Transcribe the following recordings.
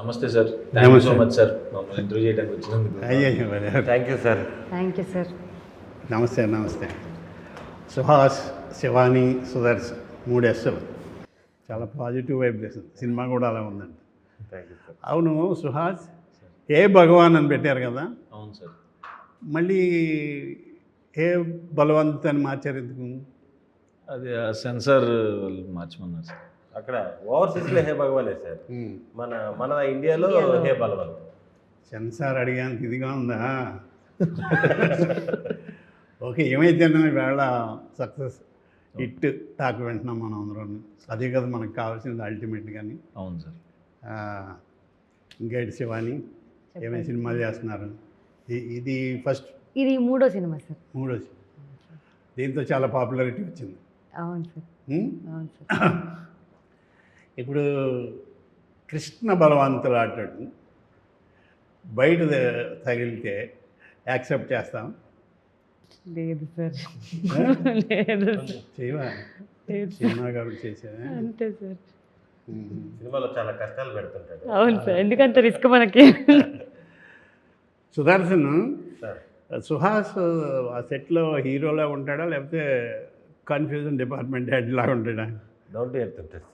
నమస్తే sir, thank you so much sir మమ్మల్ని interview చేయడానికి వచ్చినందుకు. Thank you sir. Thank you sir. నమస్తే నమస్తే. సుహాస్, శివాని, సుదర్శన్ 3 Sలు. చాలా పాజిటివ్ వైబ్రేషన్. సినిమా కూడా అలా ఉందండి. Thank you sir. అవును సుహాస్, ఏ భగవాన్ అని పెట్టారు కదా, అవును సార్. మళ్ళీ ఏ బలవంత్ అని మార్చారు ఎందుకు? అది సెన్సార్ మార్చమన్నారు సార్. అక్కడ ఓవర్సీస్లో హే భగవానే సార్, మన ఇండియాలో హే బలవంత్. సెన్సార్ అడిగానికి ఇదిగా ఉందా? ఓకే, ఏమైతే వేళ సక్సెస్ హిట్ టాక్ వింటున్నాం మనం అందరం. అదే కదా మనకు కావాల్సింది అల్టిమేట్. కానీ అవును సార్. ఇంకేంటి శివాని, ఏమైనా సినిమాలు చేస్తున్నారు? ఇది ఫస్ట్, ఇది 3వ సినిమా సార్. 3వ. దీంతో చాలా పాపులారిటీ వచ్చింది. అవును సార్. అవును సార్. ఇప్పుడు కృష్ణ బలవంతులు ఆటాడు బయట తగిలితే యాక్సెప్ట్ చేస్తాం? లేదు సార్. లేదు చేయవా? సినిమా కాబట్టి చేసా అంతే సార్. సినిమాలో చాలా కష్టాలు పెడుతుంటాడు. అవును సార్, ఎందుకంత రిస్క్ మనకి. సుదర్శన్, సార్ సుహాస్ ఆ సెట్లో హీరోలా ఉంటాడా లేకపోతే కన్ఫ్యూజన్ డిపార్ట్మెంట్ హెడ్ లాగా ఉంటాడా? డౌన్ టు ఎర్త్ ఉంటుంది sir.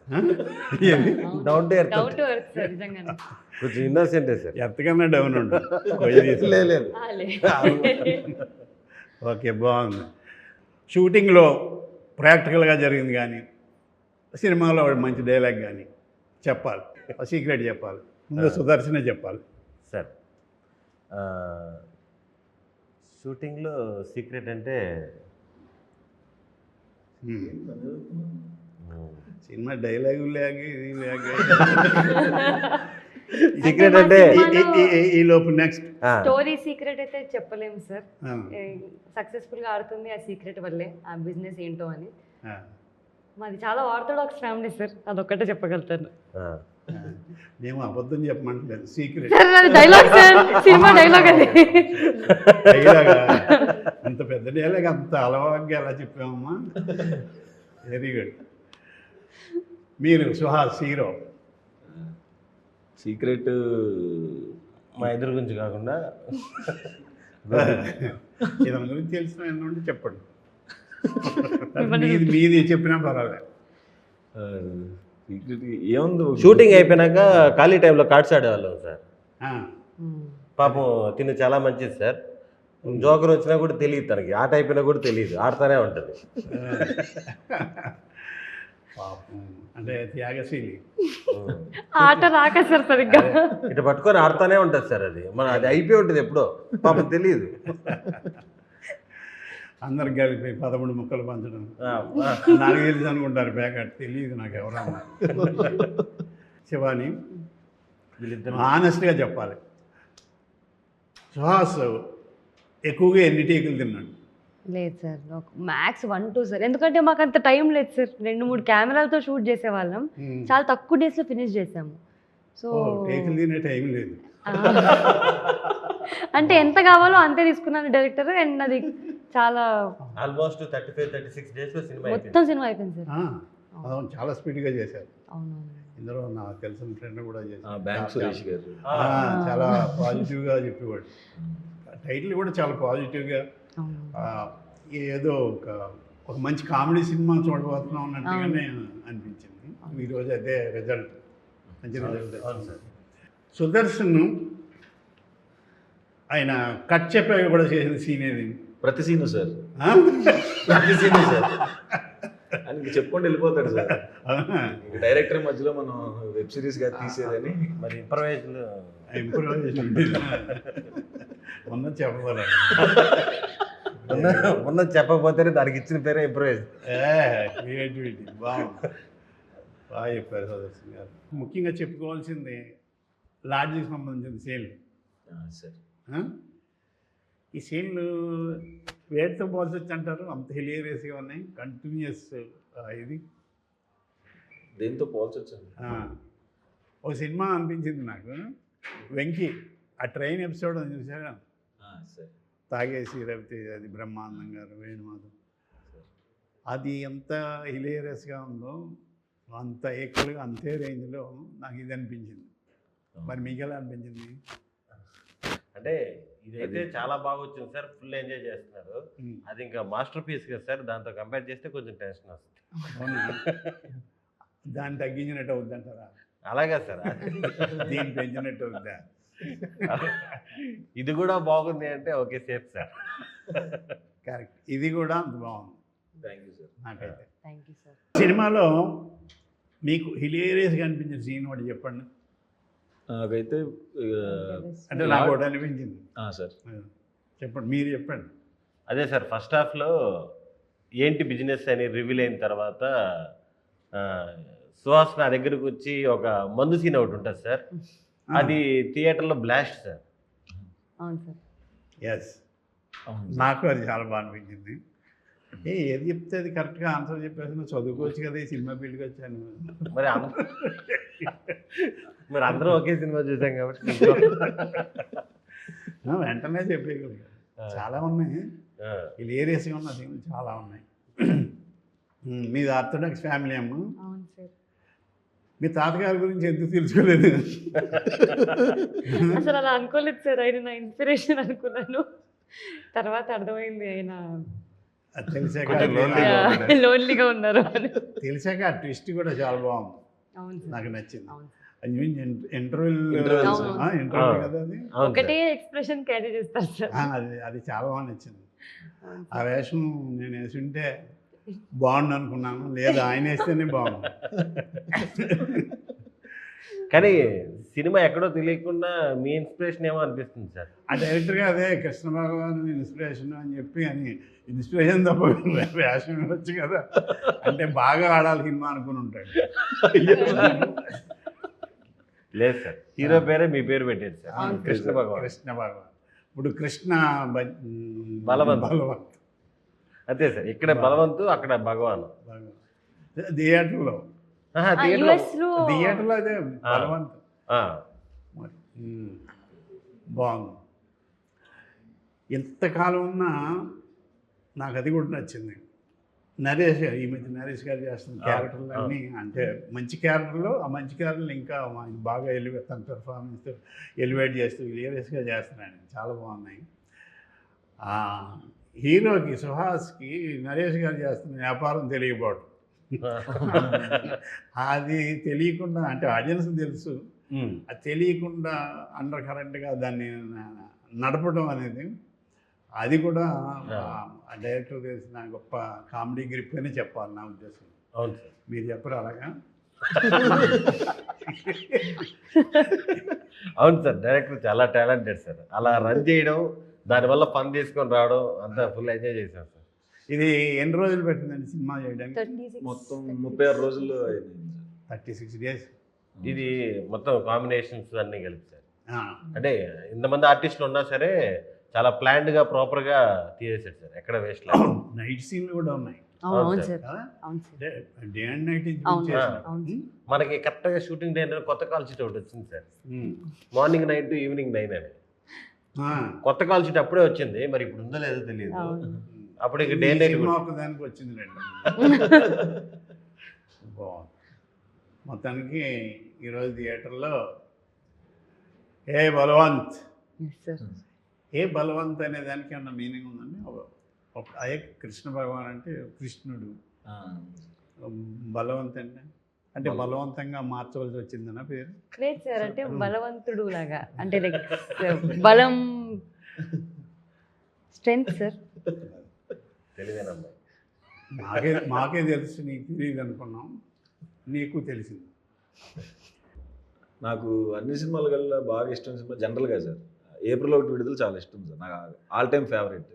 Down to earth, doubt work sir నిజంగానే. కొంచెం ఇన్నోసెంటే సార్. ఎంతకన్నా డౌన్ ఉంటుంది. లేదు. ఓకే, బాగుంది. షూటింగ్లో ప్రాక్టికల్గా జరిగింది కానీ సినిమాలో మంచి డైలాగ్ కానీ చెప్పాలి, సీక్రెట్ చెప్పాలి. ముందు సుదర్శనే చెప్పాలి సార్. షూటింగ్లో సీక్రెట్ అంటే సినిమా డైలాగు లేక ఇది లేక సీక్రెట్ అంటే ఈ లోపు నెక్స్ట్ స్టోరీ సీక్రెట్ అయితే చెప్పలేము సార్. సక్సెస్ఫుల్ గా ఆడుతుంది ఆ సీక్రెట్ వల్లే, ఆ బిజినెస్ ఏంటో అని. మాది చాలా ఆర్థోడాక్స్ ఫ్యామిలీ సార్, అదొక్కటే చెప్పగలుగుతాను. మేము అబద్ధం చెప్పమంటలేదు, secret. Dialogue sir, cinema dialogue అది. డైలాగ్ అంత పెద్ద డైలాగ్ అంత అలవాటుగా ఎలా చెప్పామమ్మా? Very good. మీరు సుహాస్ హీరో, సీక్రెట్ మా ఎదురు గురించి కాకుండా ఇతని గురించి తెలిసిన ఏంటంటే చెప్పండి. మీది చెప్పినా పర్వాలేదు. సీక్రెట్ ఏముంది, షూటింగ్ అయిపోయినాక ఖాళీ టైంలో కార్డ్స్ ఆడేవాళ్ళం సార్. పాపం తిను చాలా మంచిది సార్. జోకర్ వచ్చినా కూడా తెలియదు తనకి, ఆట అయిపోయినా కూడా తెలియదు, ఆడుతూనే ఉంటుంది. పాపం అంటే త్యాగశీలి. ఆట రాక సార్ సరిగ్గా ఇటు పట్టుకొని ఆడుతూనే ఉంటుంది సార్. అది అయిపోయి ఉంటుంది ఎప్పుడో, పాపం తెలియదు. అందరికి కలిపి 13 ముక్కలు పంచడం నాకు తెలుసు అనుకుంటారు, ప్యాకెట్ తెలియదు నాకు ఎవరన్నా. శివాని, వీళ్ళిద్దరు ఆనెస్ట్గా చెప్పాలి, సుహాస్ ఎక్కువగా ఎన్ని టేకులు తిన్నాడు? లేదు సార్, మ్యాక్స్ 1-2 సార్. ఎందుకంటే మాకు అంత టైం లేదు సార్. 2-3 కెమెరాలతో షూట్ చేసేవాళ్ళం, చాలా తక్కువ డేస్లో ఫినిష్ చేసాము. సో టేకులు తినే టైం లేదు. అంటే ఎంత కావాలో అంతే తీసుకున్నాను డైరెక్టర్. అండ్ అది చాలా ఆల్మోస్ట్ 35-36 డేస్లో సినిమా మొత్తం సినిమా అయిపోయింది సార్. అవును, చాలా స్పీడ్గా చేశారు. అవునవును. ఇందులో నాకు తెలిసిన ఫ్రెండ్ కూడా చేశారు, బ్యాంక్ సురేష్ గారు. చాలా పాజిటివ్గా చెప్పేవాడు. టైటిల్ కూడా చాలా పాజిటివ్గా, ఏదో ఒక మంచి కామెడీ సినిమా చూడబోతున్నాం అన్నట్టుగానే అనిపించింది. ఈరోజు అదే రిజల్ట్, మంచి రిజల్ట్. సుదర్శన్ ఆయన కట్ చెప్పాక కూడా చేసిన సీన్ ఏది? ప్రతి సీను సార్, ప్రతి సీను సార్. ఆయనకి చెప్పుకుంటూ వెళ్ళిపోతాడు సార్. డైరెక్టర్ మధ్యలో మనం వెబ్ సిరీస్గా తీసేదని మరి ఇంప్రూవైజేషన్ ఉన్నది చెప్పగలరు. ఉన్నది చెప్పకపోతేనే దానికి ఇచ్చిన పేరే ఇంప్రూవైజ్. క్రియేటివిటీ బాగుంది, బాగా చెప్పారు సుదర్శన్ గారు. ముఖ్యంగా చెప్పుకోవాల్సింది లాడ్జికి సంబంధించిన సీన్లు సార్. ఈ సీన్లు వేటితో పోల్చొచ్చు అంటారు? అంత హిలేరియస్గా ఉన్నాయి, కంటిన్యూస్. ఇది దేంతో పోల్చొచ్చు? ఒక సినిమా అనిపించింది నాకు, వెంకీ ఆ ట్రైన్ ఎపిసోడ్ చూసారా? సార్, తాగేసి రవితే అది బ్రహ్మానందం గారు, వేణుమాధవ్, అది ఎంత హిలేరియస్గా ఉందో అంత ఈక్వల్గా అంతే రేంజ్లో నాకు ఇది అనిపించింది. మరి మీకు ఎలా అనిపించింది? అంటే ఇదైతే చాలా బాగా వచ్చింది సార్, ఫుల్ ఎంజాయ్ చేస్తున్నారు. అది ఇంకా మాస్టర్ పీస్ కదా సార్, దాంతో కంపేర్ చేస్తే కొంచెం టెన్షన్ వస్తుంది. అవునా? దాన్ని తగ్గించినట్టు అవుద్దంటారా? అలాగే సార్. దీన్ని పెంచినట్టు అవుద్దా? ఇది కూడా బాగుంది అంటే ఓకే సేఫ్ సార్. కరెక్ట్, ఇది కూడా అంత బాగుంది థ్యాంక్ యూ సార్. నాకైతే. Thank you sir. సినిమాలో మీకు హిలేరియస్గా అనిపించిన సీన్ ఒకటి చెప్పండి. నాకైతే అంటే నాకు ఒకటి అనిపించింది. సార్ చెప్పండి, మీరు చెప్పండి. అదే సార్, ఫస్ట్ హాఫ్లో ఏంటి బిజినెస్ అని రివీల్ అయిన తర్వాత సుహాస్ నా దగ్గరకు వచ్చి ఒక మందు సీన్ ఒకటి ఉంటుంది సార్, అది థియేటర్లో బ్లాస్ట్ సార్. అవును సార్. ఎస్, నాకు అది చాలా బాగా అనిపించింది. ఏది చెప్తే అది కరెక్ట్గా ఆన్సర్ చెప్పేసి నువ్వు చదువుకోవచ్చు కదా, ఈ సినిమా ఫీల్డ్కి వచ్చాను. మరి అందరం ఒకే సినిమా చూసాం కాబట్టి వెంటనే చెప్పేయగలిగా. చాలా ఉన్నాయి, హిలేరియస్గా ఉన్న సీన్లు చాలా ఉన్నాయి. మీది ఆర్థోడాక్స్ ఫ్యామిలీ అమ్మ. అవును సార్. మీ తాతగారి గురించి ఎందుకు తెలుసుకోలేదు? అసలు అలా అనుకోలేదు సార్, ఆయన నా ఇన్స్పిరేషన్ అనుకున్నాను, తర్వాత అర్థమైంది ఆయన అది తెలిసాక లోన్లీగా ఉన్నారు అని. తెలిసాక ఆ ట్విస్ట్ కూడా చాలా బాగుంది, అవును సార్. నాకు నచ్చింది. అవును సార్. ఇంటర్వ్యూ కదా అది. ఒకటే ఎక్స్ప్రెషన్ క్యారీ చేస్తారు సార్. అది చాలా బాగా నచ్చింది. ఆ వేషం నేను వేసి ఉంటే బాగుండు అనుకున్నాను, లేదా ఆయన వేస్తేనే బాగుంది. కానీ సినిమా ఎక్కడో తెలియకుండా మీ ఇన్స్పిరేషన్ ఏమో అనిపిస్తుంది సార్. ఆ డైరెక్టర్గా అదే కృష్ణ భగవాన్ ఇన్స్పిరేషన్ అని చెప్పి అని ఇన్స్పిరేషన్ తప్ప వేషం వచ్చు కదా, అంటే బాగా ఆడాలి సినిమా అనుకుని ఉంటాడు. లేదు సార్, హీరో పేరే మీ పేరు పెట్టారు సార్, కృష్ణ భగవాన్. కృష్ణ భగవాన్. ఇప్పుడు కృష్ణ బలవంత్. అంతే సార్, ఇక్కడ బలవంతు, అక్కడ భగవాన్. థియేటర్లో థియేటర్లో అదే బలవంత్. బాగుంది. ఎంతకాలం ఉన్నా నాకు అది కూడా నచ్చింది. నరేష్ గారు, ఈ మధ్య నరేష్ గారు చేస్తున్న క్యారెక్టర్లు అన్నీ అంటే మంచి క్యారెక్టర్లు, ఆ మంచి క్యారెక్టర్లు ఇంకా బాగా తన పెర్ఫార్మెన్స్ ఎలివేట్ చేస్తూ హిలేరియస్గా చేస్తున్నాడు, చాలా బాగున్నాయి. హీరోకి సుహాస్కి నరేష్ గారు చేస్తున్న వ్యాపారం తెలియకపోవడం, అది తెలియకుండా, అంటే ఆడియన్స్ తెలుసు, అది తెలియకుండా అండర్ కరెంట్గా దాన్ని నడపడం అనేది, అది కూడా డైరెక్టర్ తెలిసిన గొప్ప కామెడీ గ్రిప్ అని చెప్పాలి నా ఉద్దేశం. అవును సార్. మీరు చెప్పరు అలాగా? అవును సార్, డైరెక్టర్ చాలా టాలెంటెడ్ సార్. అలా రన్ చేయడం, దానివల్ల పని తీసుకొని రావడం అంతా ఫుల్ ఎంజాయ్ చేశాం సార్. ఇది ఎన్ని రోజులు పెట్టిందండి సినిమా చేయడానికి? మొత్తం 36 రోజుల్లో 36 డేస్. ఇది మొత్తం కాంబినేషన్స్ అన్నీ కలిపి సార్. అంటే ఇంతమంది ఆర్టిస్టులు ఉన్నా సరే చాలా ప్లాన్డ్గా ప్రాపర్గా తీసేసాడు సార్, ఎక్కడ వేస్ట్ లేదు. నైట్ సీన్లు కూడా ఉన్నాయి. Day and night. మనకి కరెక్ట్గా షూటింగ్ డే కొత్త కాల్ షీట్ ఒకటి వచ్చింది సార్, మార్నింగ్ 9 to ఈవినింగ్ 9 అని. కొత్త కాల్ షీట్ అప్పుడే వచ్చింది, మరి ఇప్పుడు ఉందో లేదో తెలియదు. అప్పుడు ఇక డే నైట్ దానికి వచ్చింది రండి. బాగుంది. మొత్తానికి ఈరోజు థియేటర్లో ఏ బలవంత్, ఏ బలవంత్ అనే దానికి ఏమన్నా మీనింగ్ ఉందండి? అదే కృష్ణ భగవాన్ అంటే కృష్ణుడు, బలవంత్ అంటే బలవంతంగా మార్చవలసి వచ్చిందన్న పేరు? లేదు సార్, అంటే బలవంతుడు లాగా, అంటే లైక్ బలం, స్ట్రెంగ్త్ సార్. తెలియదేనమ్మా, మాకే తెలుసు, నీకు తెలియదు అనుకున్నాం, నీకు తెలిసింది. నాకు అన్ని సినిమాల కల్లా బాగా ఇష్టం సినిమా జనరల్గా సార్ ఏప్రిల్ 1 విడుదల చాలా ఇష్టం సార్, నాకు ఆల్ టైమ్ ఫేవరెట్.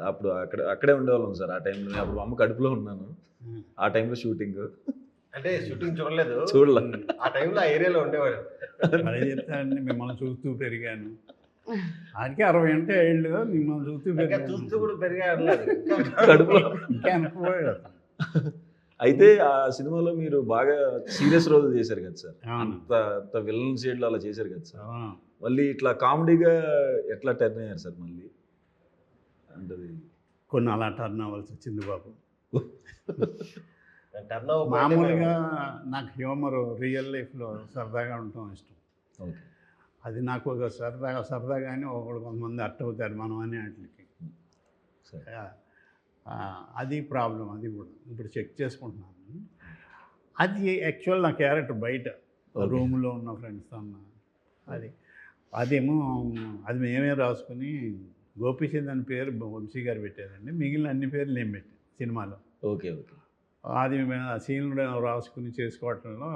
అప్పుడు అక్కడే ఉండేవాళ్ళం సార్ ఆ టైంలో. నేను అప్పుడు అమ్మ కడుపులో ఉన్నాను ఆ టైంలో షూటింగ్. అంటే షూటింగ్ చూడలేదు, చూడలే. ఆ టైంలో ఆ ఏరియాలో ఉండేవాడు. అదే చెప్తానండి, మిమ్మల్ని చూస్తూ పెరిగాను. ఆయనకి 60 అంటే ఏళ్ళు, మిమ్మల్ని చూస్తూ కూడా పెరిగాడు కడుపులో. ఇంకా అనుకోలేదు. అయితే ఆ సినిమాలో మీరు బాగా సీరియస్ రోల్ చేశారు కదా సార్, అంత విలన్ షేడ్లో అలా చేశారు కదా సార్. మళ్ళీ ఇట్లా కామెడీగా ఎట్లా టర్న్ అయ్యారు సార్ మళ్ళీ? అంటే కొన్ని అలా టర్న్ అవ్వాల్సి వచ్చింది బాబు. టర్న్ ఓవర్ మామూలుగా నాకు హ్యూమర్ రియల్ లైఫ్లో సరదాగా ఉండటం ఇష్టం. ఓకే. అది నాకు ఒక సరదాగానే ఒకడు కొంతమంది అర్థ అవుతారు మనం అనే వాటికి. సరే. అది ప్రాబ్లం. అది కూడా ఇప్పుడు చెక్ చేసుకుంటున్నాను. అది యాక్చువల్ నా క్యారెక్టర్ బయట రూమ్లో ఉన్న ఫ్రెండ్స్తో ఉన్న అదేమో అది మేమే రాసుకుని గోపీచంద్ అని పేరు వంశీ గారు పెట్టారండి. మిగిలిన అన్ని పేర్లు నేను పెట్టాను సినిమాలో. ఓకే. ఓకే. అది సీన్లు రాసుకుని చేసుకోవటంలో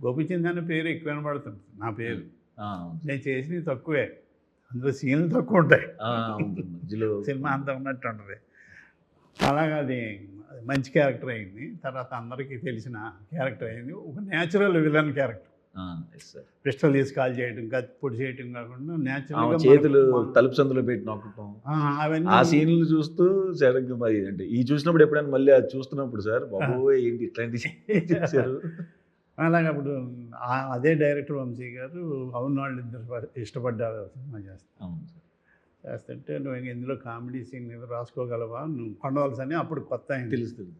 గోపీచంద్ అనే పేరు ఎక్కువ వినబడుతుంది. నా పేరు నేను చేసినవి తక్కువే, అందులో సీన్లు తక్కువ ఉంటాయి. సినిమా అంతా ఉన్నట్టు ఉంటుంది. అలాగా అది మంచి క్యారెక్టర్ అయింది. తర్వాత అందరికీ తెలిసిన క్యారెక్టర్ అయింది. ఒక న్యాచురల్ విలన్ క్యారెక్టర్. పిస్టల్ తీసి కాల్ చేయడం, పొడి చేయటం కాకుండా న్యాచురల్ చేతులు తలుపు సందులో పెట్టి నొక్కటం, అవన్నీ ఆ సీన్లు చూస్తూ సడన్గా మరి అంటే ఈ చూసినప్పుడు ఎప్పుడైనా మళ్ళీ అది చూస్తున్నప్పుడు సార్ బాబోయ్ ఏంటి ఇట్లాంటి చేశారు. అలాగే అప్పుడు అదే డైరెక్టర్ వంశీ గారు అవును వాళ్ళు ఇద్దరు ఇష్టపడ్డారు సినిమా చేస్తుంటే నువ్వు ఇందులో కామెడీ సీన్ ఏదో రాసుకోగలవా, నువ్వు కొండవలసి అని అప్పుడు కొత్త అయింది తెలుస్తుంది.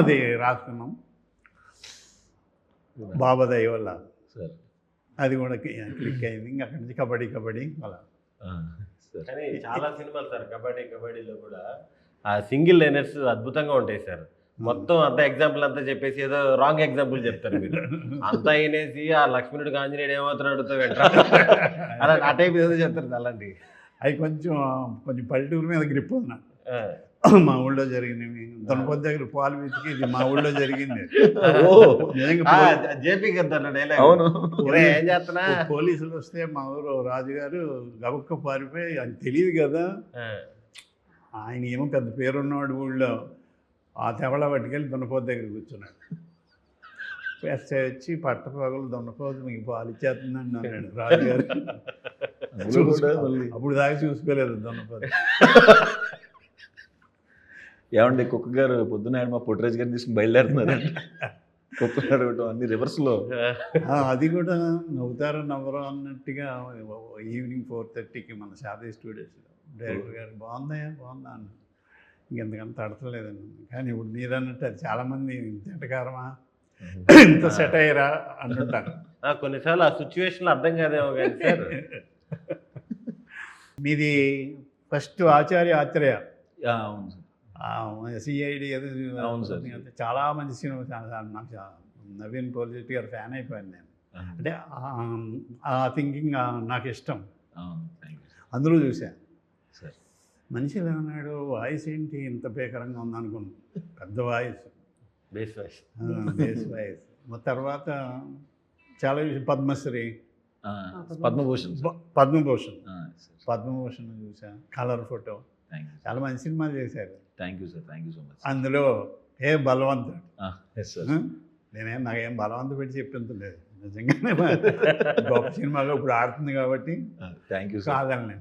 అది రాసుకున్నాం బాబా దయ వల్ల. సార్ అది కూడా క్లిక్ అయింది. ఇంకా అక్కడి నుంచి కబడ్డీ అలా. కానీ చాలా సినిమాలు సార్ కబడ్డీలో కూడా ఆ సింగిల్ లైనర్స్ అద్భుతంగా ఉంటాయి సార్. మొత్తం అంత ఎగ్జాంపుల్ అంతా చెప్పేసి ఏదో రాంగ్ ఎగ్జాంపుల్ చెప్తారు మీరు. అంతా అయినేసి ఆ లక్ష్మణుడు ఆంజనేయుడు ఏమవుతున్నాడు అలా ఆ టైప్ ఏదో చెప్తారు. అలాంటి అవి కొంచెం పల్లెటూరు మీద గ్రిప్ ఉన్నా. మా ఊళ్ళో జరిగినవి దొనపొద్దు దగ్గర పాలు వెతికి ఇది మా ఊళ్ళో జరిగింది. జేపీ ఏం చేస్తున్నా పోలీసులు వస్తే మా ఊరు రాజుగారు గబక్క పారిపోయి అది తెలియదు కదా, ఆయన ఏమో పెద్ద పేరున్నవాడు ఊళ్ళో. ఆ తెవళ పట్టుకెళ్ళి దొనపోతు దగ్గర కూర్చున్నాడు. ఎస్ఐ వచ్చి పట్టపగలు దొనపోతు మీకు పాలు ఇచ్చేస్తుందండి అన్నాడు రాజుగారు. అప్పుడు దాకా చూసుకోలేదు దొనపోతు. ఏమండి కుక్క గారు పొద్దున్న మా పుట్టరాజు గారిని తీసుకుని బయలుదేరుతున్నారు. కుక్క అడగటం అన్ని రివర్స్లో. అది కూడా నవ్వుతారో నవ్వరో అన్నట్టుగా ఈవినింగ్ 4:30కి మన శారదీ స్టూడియోస్లో డైరెక్టర్ గారు బాగుందా అన్న. ఇంకెంతకంత తడతలేదండి. కానీ ఇప్పుడు మీరు అన్నట్టు అది చాలామంది తింటకారమా ఇంత సెట్ అయ్యారా అంటుంటారు. కొన్నిసార్లు ఆ సిచ్యువేషన్లో అర్థం కాదేమో కానీ సార్. మీది ఫస్ట్ ఆత్రేయ. అవును సార్. సిఐడి అవును సార్. చాలా మంచి సినిమా. నాకు నవీన్ పోలిశెట్టి గారు ఫ్యాన్ అయిపోయాను నేను. అంటే ఆ థింకింగ్ నాకు ఇష్టం. అందులో చూశాను. మనిషి ఏమన్నాడు, వాయిస్ ఏంటి ఇంత భీకరంగా ఉందనుకున్నాను. పెద్ద వాయిస్, బేస్ వాయిస్. తర్వాత చాలా పద్మశ్రీ, పద్మభూషణ్ చూసా, కలర్ ఫోటో, చాలా మంచి సినిమాలు చేశారు. Thank you sir. Thank you so much. అందులో బలవంతుడు నాకేం బలవంతు పెట్టి చెప్పించలేదు. నిజంగానే గొప్ప సినిమాగా ఇప్పుడు ఆడుతుంది కాబట్టి థ్యాంక్ యూ కాదని.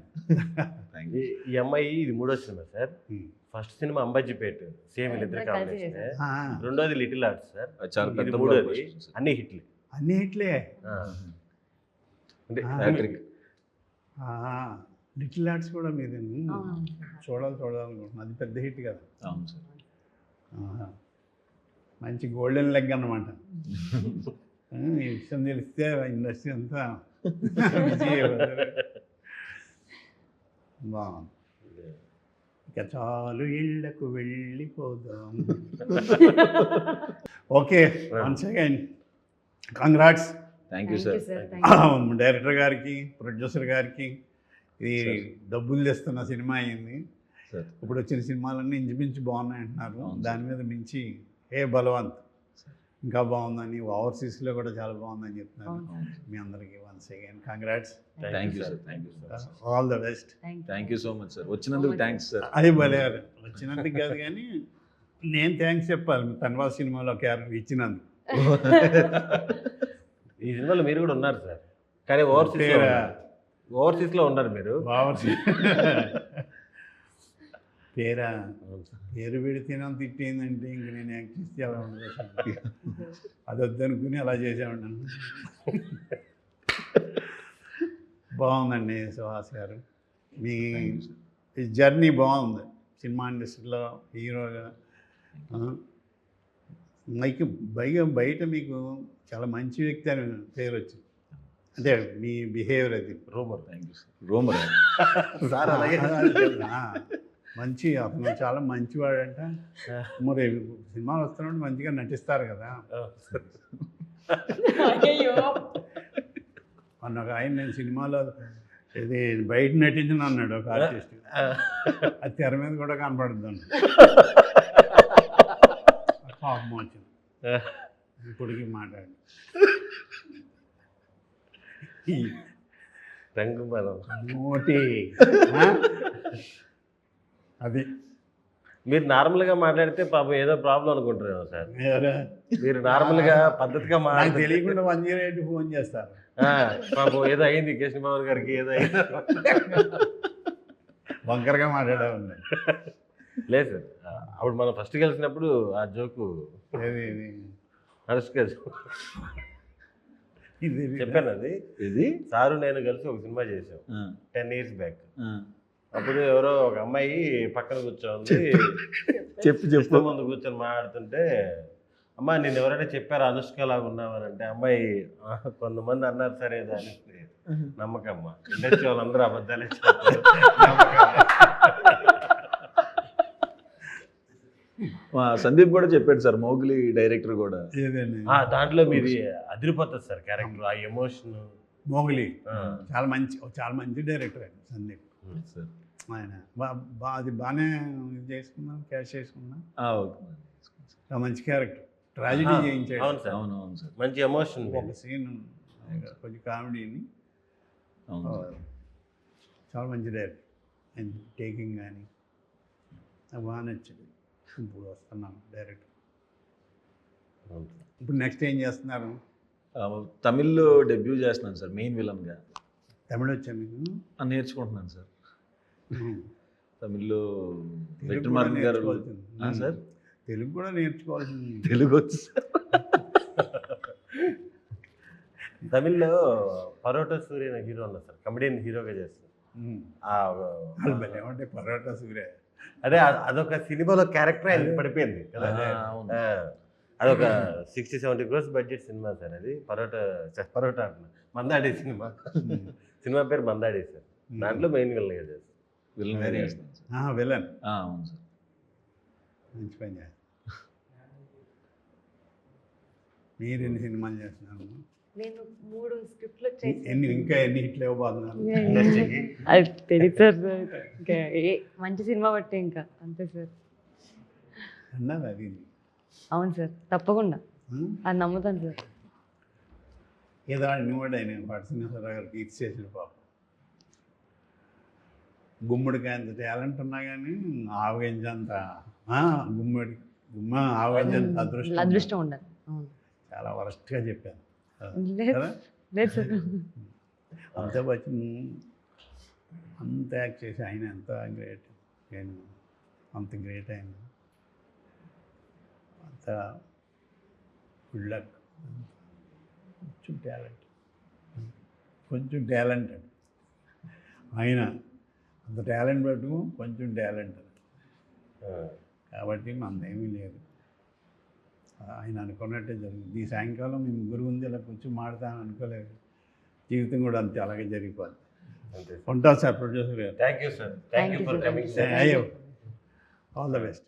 ఈ అమ్మాయి ఇది 3వ cinema sir. First cinema Ambajipeta, same వీళ్ళిద్దరు కాంబినేషన్. రెండోది లిటిల్ ఆర్ట్స్ సార్. ఇది 3వది. అన్ని హిట్లే. లిటిల్ ఆర్ట్స్ కూడా మీరు చూడాలనుకుంటున్నాను. అది పెద్ద హిట్ కదా. అవును సార్. మంచి గోల్డెన్ లెగ్ అన్నమాట. ఈ విషయం తెలిస్తే ఇండస్ట్రీ అంతా బాగుంది. ఇక చాలు ఇళ్లకు వెళ్ళిపోదాం. Okay, once again congrats. Thank you sir. Director గారికి, ప్రొడ్యూసర్ గారికి. ఇది డబ్బులు తెస్తున్న సినిమా అయింది. ఇప్పుడు వచ్చిన సినిమాలన్నీ ఇంచుమించు బాగున్నాయి అంటున్నారు. దాని మీద మించి బలవంత్ ఇంకా బాగుందని, ఓవర్సీస్లో కూడా చాలా బాగుందని చెప్తున్నారు. మీ అందరికీ once again congrats. Thank you sir. Thank you sir. All the best. Thank you so much sir. వచ్చినందుకు థ్యాంక్స్ సార్. అది భలేవారు. వచ్చినందుకు కాదు కానీ నేను థ్యాంక్స్ చెప్పాలి. తన్వా సినిమాలో క్యారెక్టర్ ఇచ్చినందుకు. ఈ సినిమాలో మీరు కూడా ఉన్నారు సార్, కానీ ఓవర్సీస్లో ఉన్నారు మీరు. పేరు పెడితేనే తిట్టేందంటే ఇంక నేను యాక్ట్ చేస్తే అలా ఉండదు. అది వద్దనుకుని అలా చేసామన్నాను. బాగుందండి సుహాస్ గారు. మీ జర్నీ బాగుంది. సినిమా ఇండస్ట్రీలో హీరోగా మీకు బయట మీకు చాలా మంచి వ్యక్తి అని పేరు వచ్చింది, అంటే మీ బిహేవియర్ అది. Rumour. Thank you sir. Rumour. Sir అలాగే. ఆ, మంచి అతను చాలా మంచివాడంట. మరి సినిమాలు వస్తున్నప్పుడు మంచిగా నటిస్తారు కదా. మొన్న ఒక ఆయన నేను సినిమాలో ఇది బయట నటించిన అన్నాడు ఒక ఆర్టిస్ట్, అది తెర మీద కూడా కనపడుతుంది పాపం వచ్చింది. ఇప్పటికి మాట్లాడి రంగు బలం. నోటి అది మీరు నార్మల్గా మాట్లాడితే పాపం ఏదో ప్రాబ్లం అనుకుంటున్నాను సార్. ఎవరు? మీరు నార్మల్గా పద్ధతిగా నాకు మాట్లాడితే తెలియకుండా 108 ఫోన్ చేస్తారు. పాపం ఏదో అయింది కృష్ణబాబు గారికి, ఏదో అయింది. వంకరగా మాట్లాడేవాడిని. లేదు సార్, అప్పుడు మనం ఫస్ట్ కలిసినప్పుడు ఆ జోకు ఏది ఇది అనుష్క ఇది చెప్పాను. అది ఇది సారు నేను కలిసి ఒక సినిమా చేసాం 10 years బ్యాక్. అప్పుడు ఎవరో ఒక అమ్మాయి పక్కన కూర్చోంది, చెప్పు ముందు కూర్చొని మాట్లాడుతుంటే, అమ్మ నేను ఎవరైనా చెప్పారు అనుష్క లాగా ఉన్నామని అంటే, అమ్మాయి కొంతమంది అన్నారు సరే దాని నమ్మకమ్మ, ఇండస్ట్రీ వాళ్ళందరూ అబద్ధాలే చెప్తారు. సందీప్ కూడా చెప్పాడు సార్, మౌగ్లీ డైరెక్టర్ కూడా. ఏదండి దాంట్లో మీది అదిరిపోతుంది సార్ క్యారెక్టర్, ఆ ఎమోషన్. మోగలి చాలా మంచి డైరెక్టర్ అండి సందీప్ సార్. ఆయన. అది బాగానే ఇది చేసుకున్నాం, క్యాష్ చేసుకున్నాం. చాలా మంచి క్యారెక్టర్, ట్రాజడీ చేయించాడు. అవును సార్, అవును అవును సార్. మంచి ఎమోషన్. ఒక సీన్ కొంచెం కామెడీని, అవును. చాలా మంచి డైరెక్టర్. టేకింగ్ కానీ బాగా నచ్చింది. ఇప్పుడు వస్తున్నాను డైరెక్టర్. ఇప్పుడు నెక్స్ట్ ఏం చేస్తున్నారు? తమిళ్లో డెబ్యూ చేస్తున్నాను సార్, మెయిన్ విలన్గా. తమిళ వచ్చా మీకు? నేర్చుకుంటున్నాను సార్ తమిళ్లో. తెలుగు వెట్రి కూడా మార్గన్ గారు. నేర్చుకోవాల్సింది. సార్ తెలుగు కూడా నేర్చుకోవాల్సింది. తెలుగు వచ్చు సార్. తమిళ్లో పరోటా సూర్య అనే హీరో ఉన్నారు సార్, కమెడియన్ హీరోగా చేస్తారు. ఏమంటే పరోటా సూర్య అదే అదొక సినిమాలో క్యారెక్టర్ ఆయన పడిపోయింది కదా. అదొక 60-70 crores బడ్జెట్ సినిమా సార్ అది. పరోటా అంటున్నా, మందాడి సినిమా. సినిమా పేరు మందాడి సార్. దాంట్లో మెయిన్ విలన్గా చేస్తారు. విలన్ వేరే చేస్తాను సార్. విలన్. అవును సార్. మంచి పని చేస్తారు. మీరు ఎన్ని సినిమాలు చేస్తున్నారు? నేను 3 స్క్రిప్ట్లు వచ్చాయి. ఇంకా ఎన్ని హిట్లు ఇవ్వబోతున్నారు? అది తెలియదు సార్. ఇంకా మంచి సినిమా బట్టి ఇంకా అంతే సార్. అన్నది అది. అవును సార్, తప్పకుండా అది నమ్ముతాను సార్. ఏదో కూడా ఆయన పట్టినసరావు గారికి ఇచ్చేసాడు పాపం. గుమ్మడికాయ అంత టాలెంట్ ఉన్నా కానీ ఆవగించంత ఆవగించంత అదృష్టం ఉండాలి. అవును, చాలా వరస్ట్గా చెప్పాను. లేదు సార్. అంతే బచ్చన్ అంత యాక్ట్ చేసి ఆయన ఎంత గ్రేట్. నేను అంత గ్రేట్ ఆయన, అంత గుడ్ లక్. కొంచెం టాలెంట్ ఆయన, అంత టాలెంట్ పెట్టుకు కొంచెం టాలెంట్. కాబట్టి మనదేమీ లేదు. ఆయన అనుకున్నట్టే జరిగింది. ఈ సాయంకాలం మీ ముగ్గురు ఉంది ఇలా కూర్చొని మాడతాను అనుకోలేదు. జీవితం కూడా అంతే అలాగే జరిగిపోద్ది. ఉంటాను సార్ ప్రొడ్యూసర్ గారు. Thank you sir, thank you for coming. All the best.